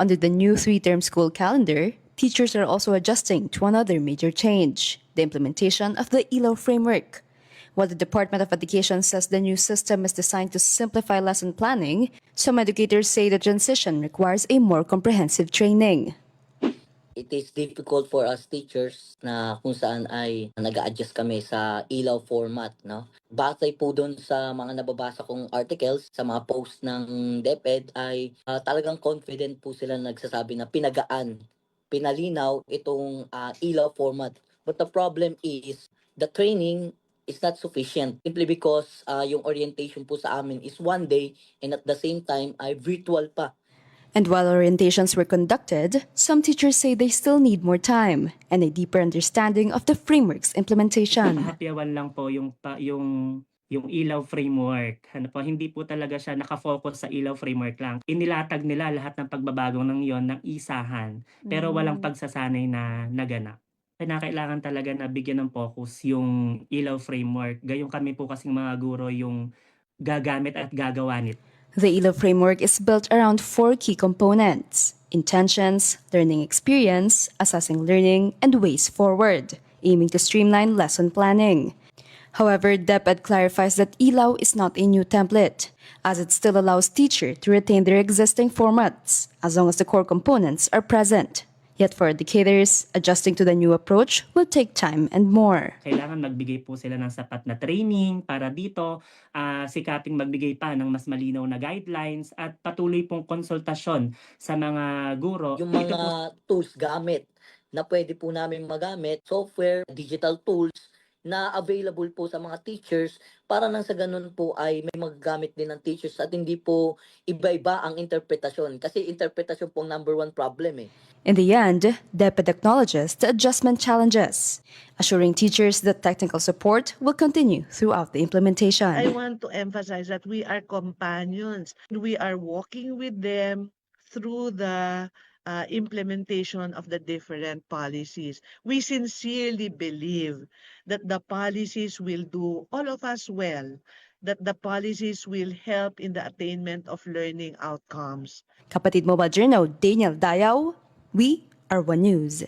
Under the new three-term school calendar, teachers are also adjusting to another major change, the implementation of the ELO framework. While the Department of Education says the new system is designed to simplify lesson planning, some educators say the transition requires a more comprehensive training. It is difficult for us teachers na kung saan ay nag-a-adjust kami sa ilaw format, no? Batay po doon sa mga nababasa kong articles, sa mga post ng DepEd ay talagang confident po sila nagsasabi na pinagaan, pinalinaw itong ilaw format. But the problem is the training is not sufficient simply because yung orientation po sa amin is one day and at the same time ay virtual pa. And while orientations were conducted, some teachers say they still need more time and a deeper understanding of the framework's implementation. Hapyawan lang po yung ilaw framework. Ano po, hindi po talaga siya nakafocus sa ilaw framework lang. Inilatag nila lahat ng pagbabagong ng yon ng isahan, pero walang pagsasanay na naganap. Kinakailangan talaga na bigyan ng focus yung ilaw framework. Gayong kami po kasing mga guro yung gagamit at gagawa nito. The ELO framework is built around 4 key components: intentions, learning experience, assessing learning, and ways forward, aiming to streamline lesson planning. However, DepEd clarifies that ELO is not a new template, as it still allows teachers to retain their existing formats, as long as the core components are present. Yet for educators, adjusting to the new approach will take time and more. Kailangan magbigay po sila ng sapat na training para dito, sikaping magbigay pa ng mas malinaw na guidelines at patuloy pong konsultasyon sa mga guro. Yung mga tools gamit na pwede po namin magamit, software, digital tools na available po sa mga teachers para nang sa ganun po ay may magagamit din ng teachers at hindi po iba-iba ang interpretasyon. Kasi interpretasyon po ang number one problem eh. In the end, DepEd acknowledges the adjustment challenges, assuring teachers that technical support will continue throughout the implementation. I want to emphasize that we are companions. We are walking with them through the implementation of the different policies. We sincerely believe that the policies will do all of us well, that the policies will help in the attainment of learning outcomes. Kapatid Mobile Journal, Daniel Dayaw, we are One News.